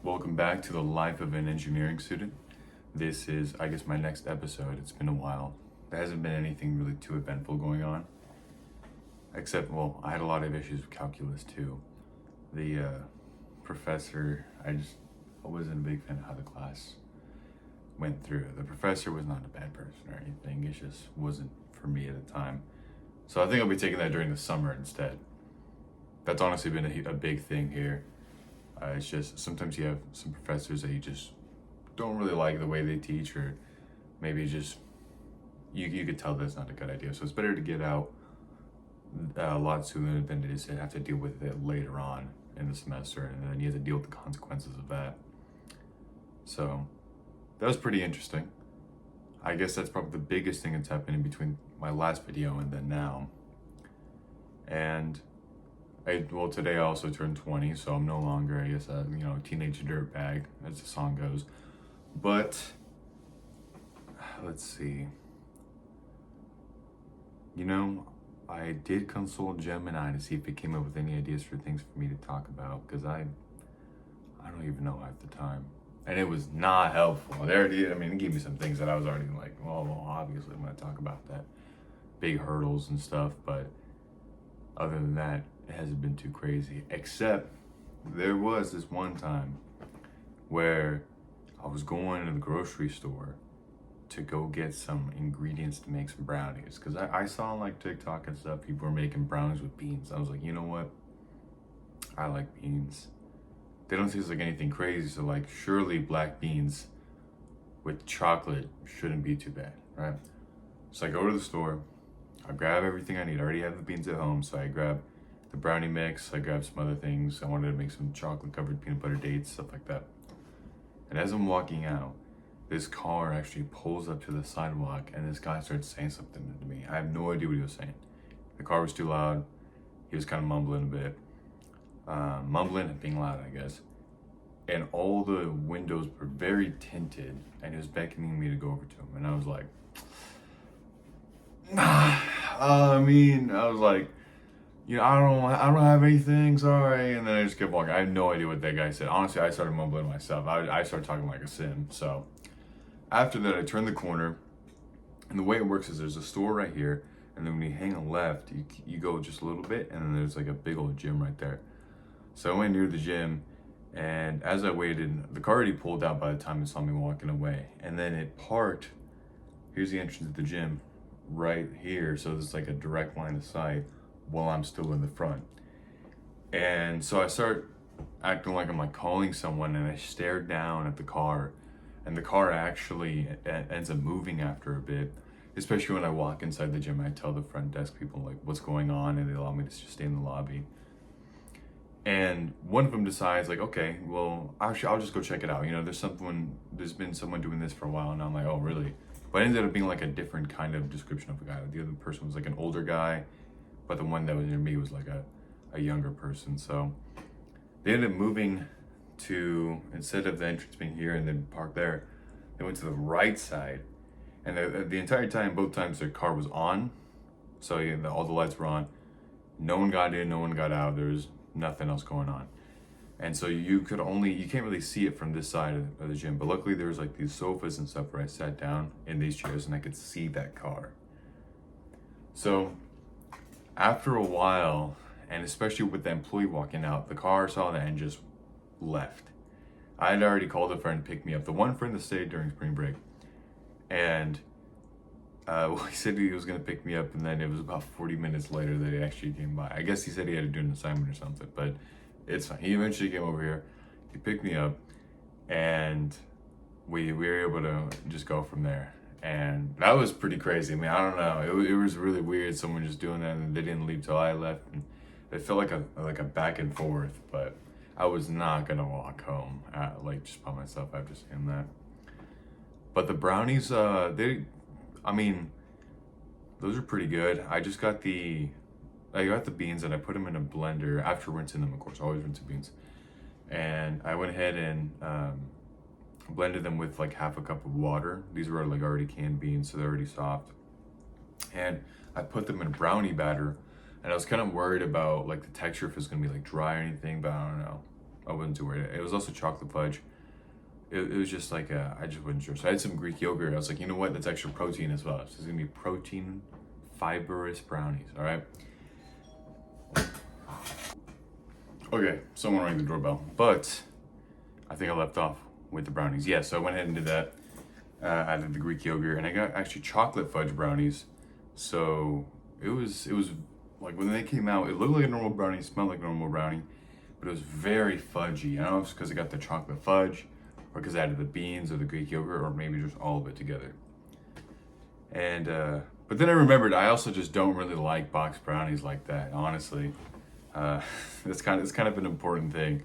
Welcome back to the life of an engineering student. This is, I guess, my next episode. It's been a while. There hasn't been anything really too eventful going on. Except, well, I had a lot of issues with calculus too. The professor, I wasn't a big fan of how the class went through. The professor was not a bad person or anything. It just wasn't for me at the time. So I think I'll be taking that during the summer instead. That's honestly been a big thing here. It's just sometimes you have some professors that you just don't really like the way they teach, or maybe just you could tell that's not a good idea. So it's better to get out a lot sooner than it is to have to deal with it later on in the semester, and then you have to deal with the consequences of that. So that was pretty interesting. I guess that's probably the biggest thing that's happened in between my last video and then now. And today I also turned 20, so I'm no longer, I guess, a teenage dirtbag, as the song goes. But let's see. I did consult Gemini to see if it came up with any ideas for things for me to talk about, because I don't even know half the time, and it was not helpful. It gave me some things that I was already like, well, obviously I'm going to talk about that, big hurdles and stuff, but other than that, it hasn't been too crazy, except there was this one time where I was going to the grocery store to go get some ingredients to make some brownies, because I saw on like TikTok and stuff, people were making brownies with beans. I was like, you know what? I like beans. They don't taste like anything crazy, so like surely black beans with chocolate shouldn't be too bad, right? So I go to the store, I grab everything I need. I already have the beans at home, so I grab the brownie mix, I grabbed some other things. I wanted to make some chocolate covered peanut butter dates, stuff like that. And as I'm walking out, this car actually pulls up to the sidewalk, and this guy starts saying something to me. I have no idea what he was saying. The car was too loud. He was kind of mumbling a bit. Mumbling and being loud, I guess. And all the windows were very tinted, and he was beckoning me to go over to him. And I was like, I was like, I don't have anything, sorry. And then I just kept walking. I had no idea what that guy said. Honestly, I started mumbling myself. I started talking like a sim. So after that, I turned the corner, and the way it works is there's a store right here, and then when you hang a left, you go just a little bit, and then there's like a big old gym right there. So I went near the gym, and as I waited, the car already pulled out by the time it saw me walking away. And then it parked, here's the entrance to the gym, right here. So there's like a direct line of sight while I'm still in the front. And so I start acting like I'm like calling someone, and I stare down at the car, and the car actually ends up moving after a bit, especially when I walk inside the gym. I tell the front desk people like what's going on, and they allow me to just stay in the lobby. And one of them decides like, okay, well, I'll just go check it out. There's been someone doing this for a while, and I'm like, oh, really? But it ended up being like a different kind of description of a guy. The other person was like an older guy, but the one that was near me was like a younger person. So they ended up moving to, instead of the entrance being here and then park there, they went to the right side. And the entire time, both times, their car was on. So all the lights were on. No one got in, no one got out. There was nothing else going on. And so you can't really see it from this side of the gym. But luckily there was like these sofas and stuff where I sat down in these chairs, and I could see that car. So after a while, and especially with the employee walking out, the car saw that and just left. I had already called a friend to pick me up, the one friend that stayed during spring break. And he said he was going to pick me up, and then it was about 40 minutes later that he actually came by. I guess he said he had to do an assignment or something, but it's fine. He eventually came over here, he picked me up, and we were able to just go from there. And that was pretty crazy. I don't know. It was really weird, someone just doing that, and they didn't leave till I left. And it felt like a back and forth, but I was not going to walk home just by myself after seeing that. But the brownies, those are pretty good. I got the beans, and I put them in a blender after rinsing them, of course. I always rinse the beans. And I went ahead and blended them with like half a cup of water. These were like already canned beans, so they're already soft. And I put them in a brownie batter, and I was kind of worried about like the texture, if it's gonna be like dry or anything, but I don't know. I wasn't too worried. It was also chocolate fudge. It was just like, I just wasn't sure. So I had some Greek yogurt. I was like, you know what? That's extra protein as well. So it's gonna be protein, fibrous brownies, all right? Okay, someone rang the doorbell, but I think I left off with the brownies. Yeah, so I went ahead and did that. I added the Greek yogurt, and I got actually chocolate fudge brownies. So it was like when they came out, it looked like a normal brownie, smelled like a normal brownie, but it was very fudgy. I don't know if it's because I got the chocolate fudge, or because I added the beans or the Greek yogurt, or maybe just all of it together. And but then I remembered I also just don't really like box brownies like that, honestly. It's kind of an important thing.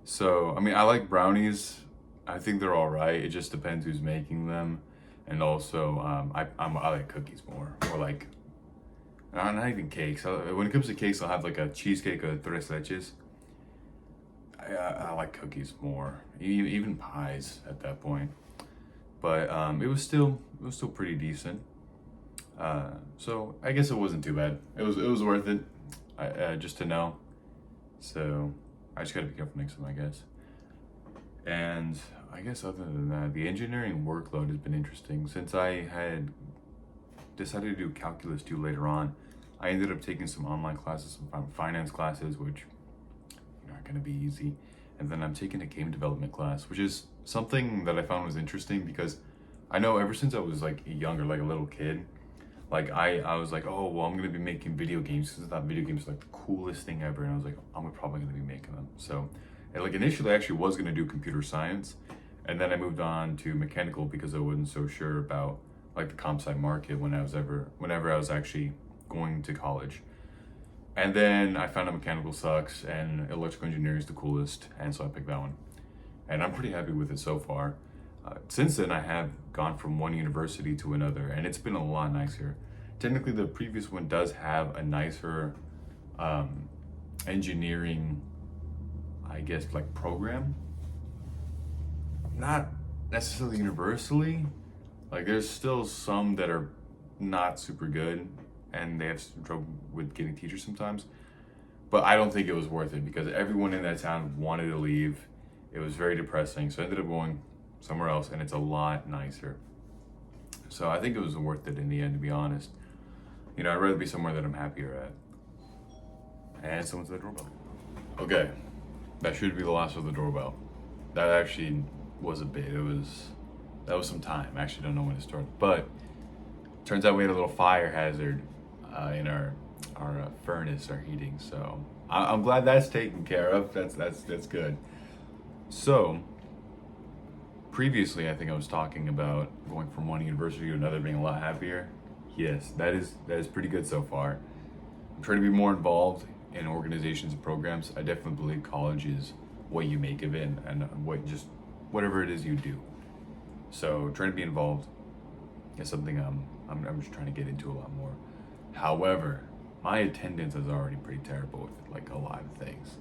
So I mean, I like brownies. I think they're all right. It just depends who's making them, and also I like cookies more, or like not even cakes. When it comes to cakes, I'll have like a cheesecake or tres leches. I like cookies more, even pies at that point. But it was still pretty decent. So I guess it wasn't too bad. It was worth it, just to know. So I just gotta be careful next time, I guess. And I guess other than that, the engineering workload has been interesting. Since I had decided to do calculus 2 later on, I ended up taking some online classes, some finance classes, which are not gonna be easy. And then I'm taking a game development class, which is something that I found was interesting because I know ever since I was like younger, like a little kid, like I was like, oh well, I'm gonna be making video games because I thought video games were like the coolest thing ever, and I was like, I'm probably gonna be making them. So, and like initially, I actually was gonna do computer science, and then I moved on to mechanical because I wasn't so sure about like the comp sci market whenever I was actually going to college. And then I found out mechanical sucks and electrical engineering is the coolest, and so I picked that one. And I'm pretty happy with it so far. Since then, I have gone from one university to another, and it's been a lot nicer. Technically, the previous one does have a nicer engineering, I guess, like program. Not necessarily universally. Like, there's still some that are not super good, and they have some trouble with getting teachers sometimes. But I don't think it was worth it because everyone in that town wanted to leave. It was very depressing, so I ended up going somewhere else, and it's a lot nicer. So I think it was worth it in the end, to be honest. You know, I'd rather be somewhere that I'm happier at. And someone's at the doorbell. Okay, that should be the last of the doorbell. That actually was a bit. That was some time. I actually don't know when it started, but turns out we had a little fire hazard in our furnace, our heating. So I'm glad that's taken care of. That's good. So previously, I think I was talking about going from one university to another, being a lot happier. Yes, that is pretty good so far. I'm trying to be more involved in organizations and programs. I definitely believe college is what you make of it, and whatever it is you do. So trying to be involved is something I'm just trying to get into a lot more. However, my attendance is already pretty terrible with like a lot of things.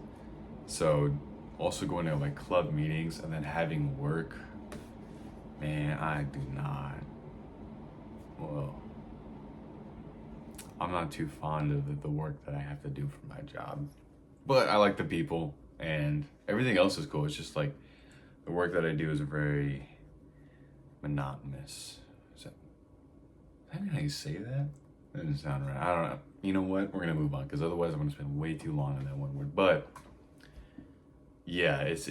So also going to like club meetings and then having work, man, I do not. Well, I'm not too fond of the work that I have to do for my job, but I like the people and everything else is cool. It's just like the work that I do is very monotonous. Is that how you say that? That doesn't sound right. I don't know. You know what? We're gonna move on because otherwise I'm gonna spend way too long on that one word. But yeah, it's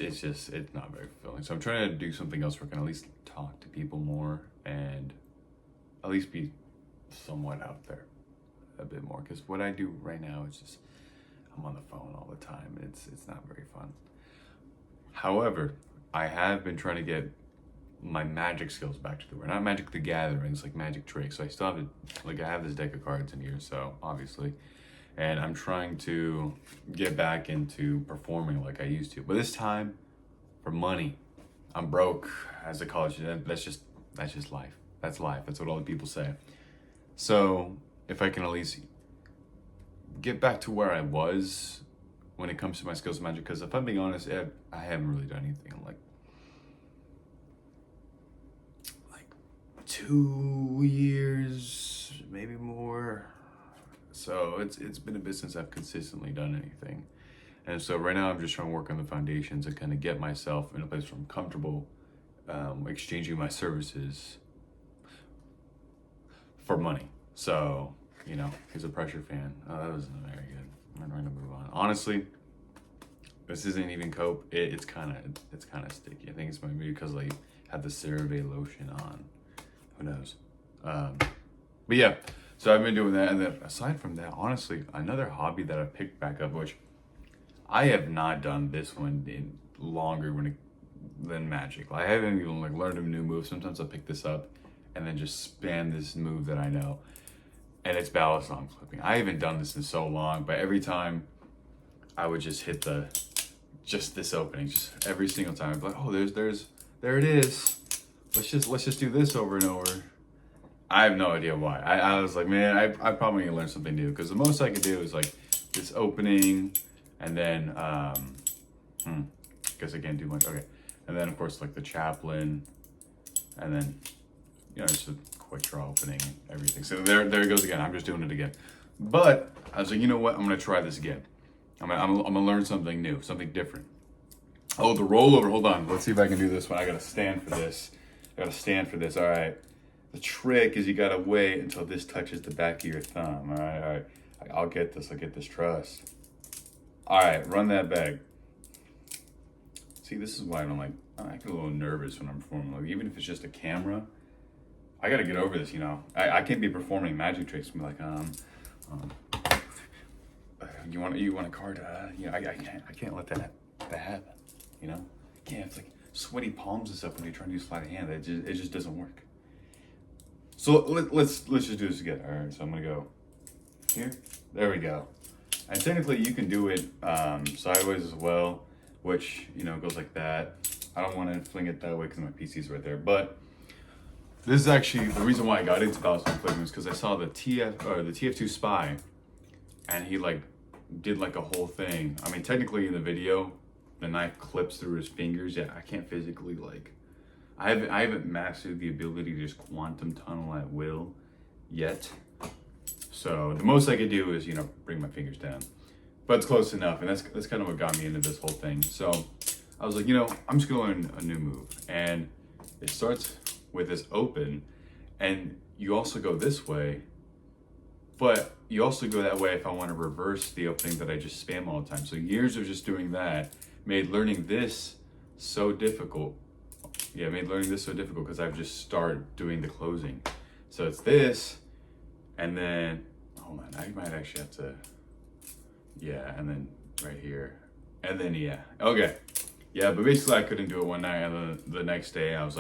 not very fulfilling. So I'm trying to do something else where I can at least talk to people more and at least be somewhat out there a bit more. Because what I do right now is just I'm on the phone all the time. It's not very fun. However, I have been trying to get my magic skills back to the word. Not Magic the Gathering, it's like magic tricks. So I still have I have this deck of cards in here, so obviously. And I'm trying to get back into performing like I used to. But this time, for money. I'm broke as a college student. That's just life. That's life. That's what all the people say. So if I can at least get back to where I was when it comes to my skills of magic, because if I'm being honest, I haven't really done anything in like 2 years, maybe more. So it's been a bit since I've consistently done anything. And so right now I'm just trying to work on the foundations and kind of get myself in a place where I'm comfortable exchanging my services for money. So, you know, he's a pressure fan. Oh, that wasn't very good. I'm going to move on. Honestly, this isn't even cope. It's kind of sticky. I think it's maybe because I had the CeraVe lotion on. Who knows? But yeah, so I've been doing that. And then aside from that, honestly, another hobby that I picked back up, which I have not done this one in longer than Magic. I haven't even like learned a new move. Sometimes I'll pick this up and then just spam this move that I know. And it's ballast on flipping. I haven't done this in so long, but every time I would just hit just this opening, just every single time. I'd be like, oh, there it is. Let's just do this over and over. I have no idea why. I was like, man, I probably need to learn something new, because the most I could do is like this opening, and then guess I can't do much. Okay, and then of course like the chaplain, and then just a quick draw opening, everything. So there it goes again. I'm just doing it again. But I was like, you know what? I'm gonna try this again. I'm gonna learn something new, something different. Oh, the rollover. Hold on. Let's see if I can do this one. I gotta stand for this. All right. The trick is you gotta wait until this touches the back of your thumb. All right. I'll get this. Trust. All right. Run that back. See, this is why I don't like. I get a little nervous when I'm performing. Like, even if it's just a camera, I gotta get over this. I can't be performing magic tricks and be like, you want a card? I can't let that happen. Can't. It's like sweaty palms and stuff when you're trying to use sleight of hand. It just doesn't work. So let's just do this again. All right. So I'm gonna go here. There we go. And technically you can do it sideways as well, which goes like that. I don't want to fling it that way because my PC's right there. But this is actually the reason why I got into ballast flipping, is because I saw the TF2 Spy, and he did a whole thing. I mean, technically in the video, the knife clips through his fingers. Yeah, I can't physically I haven't mastered the ability to just quantum tunnel at will yet. So the most I could do is bring my fingers down, but it's close enough, and that's kind of what got me into this whole thing. So I was like, I'm just gonna learn a new move, and it starts with this open, and you also go this way, but you also go that way if I want to reverse the opening that I just spam all the time. So years of just doing that made learning this so difficult. Yeah, made learning this so difficult because I've just started doing the closing. So it's this, and then, hold on, I might actually have to, yeah, and then right here, and then, yeah, okay. Yeah, but basically I couldn't do it one night, and then the next day I was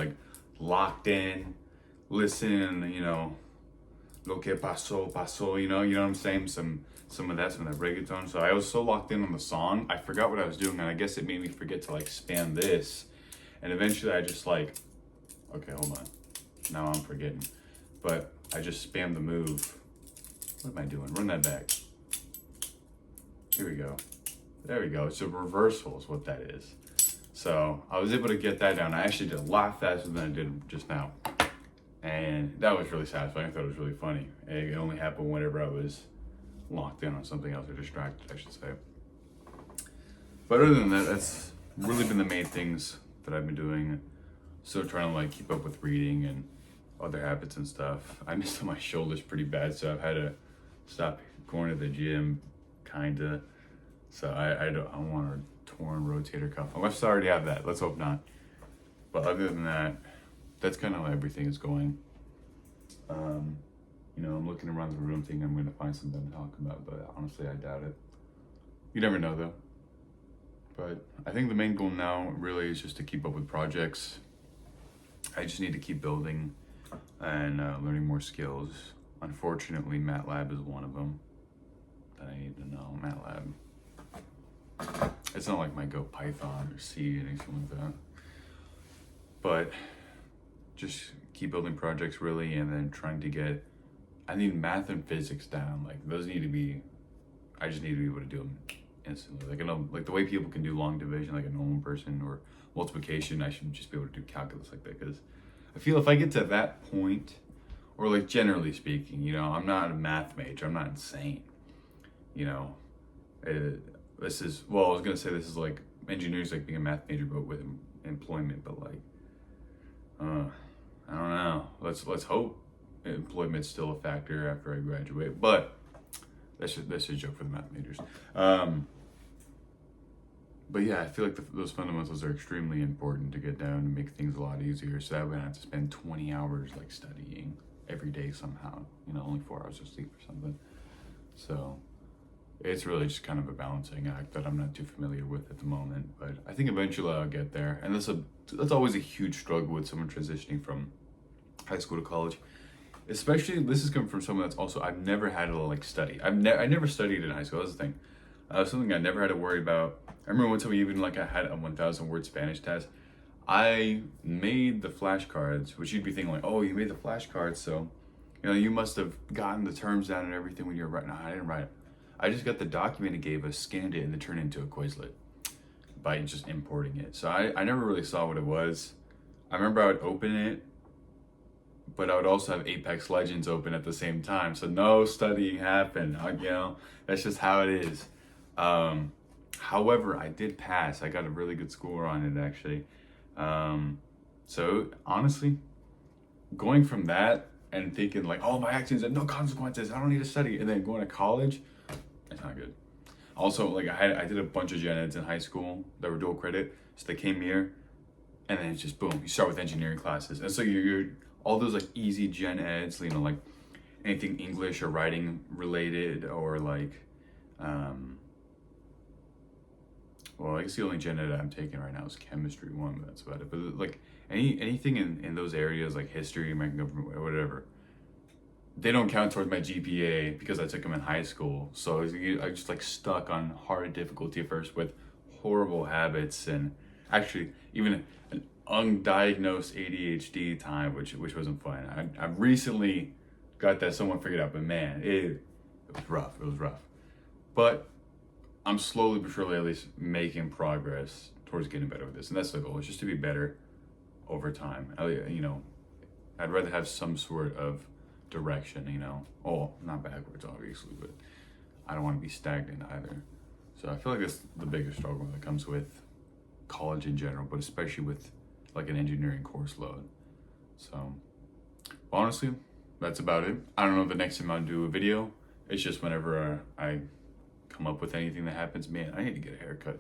locked in, listen, lo que pasó, you know what I'm saying? Some of that reggaeton. So I was so locked in on the song, I forgot what I was doing, and I guess it made me forget to spam this. And eventually I just okay, hold on. Now I'm forgetting. But I just spammed the move. What am I doing? Run that back. Here we go. There we go. It's a reversal is what that is. So I was able to get that down. I actually did a lot faster than I did just now. And that was really satisfying. I thought it was really funny. It only happened whenever I was locked in on something else, or distracted, I should say. But other than that, that's really been the main things that I've been doing. Still trying to keep up with reading and other habits and stuff. I missed on my shoulders pretty bad, so I've had to stop going to the gym, kinda. So I don't want a torn rotator cuff. Unless I already have that. Let's hope not. But other than that, that's kind of how everything is going. I'm looking around the room thinking I'm going to find something to talk about, but honestly, I doubt it. You never know, though. But I think the main goal now really is just to keep up with projects. I just need to keep building and learning more skills. Unfortunately, MATLAB is one of them that I need to know. MATLAB. It's not like my Go Python or C or anything like that. But just keep building projects really, and then trying to get, I need math and physics down. Those need to be, I just need to be able to do them instantly. The way people can do long division like a normal person, or multiplication, I should just be able to do calculus like that. Because I feel if I get to that point, or generally speaking, I'm not a math major, I'm not insane. this is, well, I was gonna say this is like engineers like being a math major, but with employment. But like, I don't know. Let's hope employment's still a factor after I graduate. But that's a joke for the math majors. But yeah, I feel like those fundamentals are extremely important to get down and make things a lot easier. So that way I don't have to spend 20 hours like studying every day somehow. Only 4 hours of sleep or something. So it's really just kind of a balancing act that I'm not too familiar with at the moment. But I think eventually I'll get there. And that's always a huge struggle with someone transitioning from high school to college. Especially, this is coming from someone that's also, I've never had to like study. I never studied in high school. That's the thing. Something I never had to worry about. I remember one time even like I had a 1,000 word Spanish test. I made the flashcards, which you'd be thinking like, oh, you made the flashcards, so you must have gotten the terms down and everything when you were writing. No, I didn't write it. I just got the document it gave us, scanned it, and then turned it into a Quizlet by just importing it. So I never really saw what it was. I remember I would open it, but I would also have Apex Legends open at the same time. So no studying happened. That's just how it is. However, I did pass. I got a really good score on it actually. So honestly, going from that and thinking like, oh, my actions have no consequences, I don't need to study, and then going to college, it's not good. Also, like I did a bunch of gen eds in high school that were dual credit, so they came here, and then it's just boom, you start with engineering classes, and so you're all those like easy gen eds, like anything English or writing related, or like, well, I guess the only gen ed I'm taking right now is chemistry 1, but that's about it. But like anything in those areas like history, American government, whatever, they don't count towards my GPA because I took them in high school. So I just like stuck on hard difficulty at first with horrible habits, and actually even an undiagnosed ADHD time, which wasn't fun. I recently got that somewhat figured out, but man, it was rough. It was rough. But I'm slowly but surely at least making progress towards getting better with this. And that's the goal, is just to be better over time. I'd rather have some sort of direction, not backwards obviously, but I don't want to be stagnant either. So I feel like that's the biggest struggle that comes with college in general, but especially with like an engineering course load. So honestly, that's about it. I don't know if the next time I'll do a video. It's just whenever I come up with anything that happens, man, I need to get a haircut.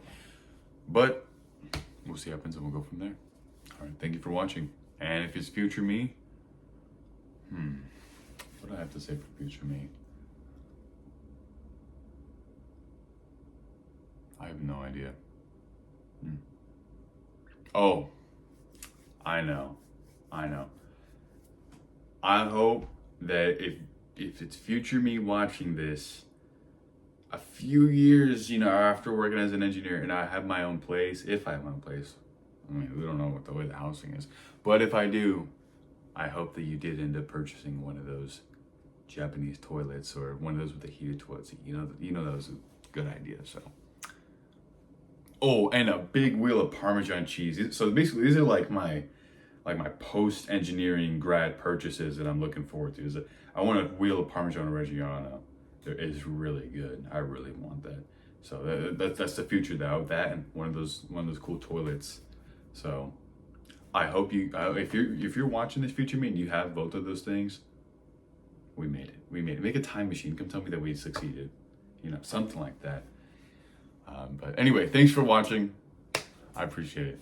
But we'll see what happens and we'll go from there. All right, thank you for watching. And if it's future me, what do I have to say for future me? I have no idea. Oh, I know. I hope that if it's future me watching this, a few years, after working as an engineer and I have my own place, if I have my own place, I mean, we don't know what the way the housing is, but if I do, I hope that you did end up purchasing one of those Japanese toilets or one of those with the heated toilets. That was a good idea. So, oh, and a big wheel of Parmesan cheese. So basically, these are like my post-engineering grad purchases that I'm looking forward to. I want a wheel of Parmesan Reggiano. It is really good. I really want that. So that's the future though. That and one of those cool toilets. So I hope if you're watching this future me and you have both of those things, we made it. Make a time machine. Come tell me that we succeeded. Something like that. But anyway, thanks for watching. I appreciate it.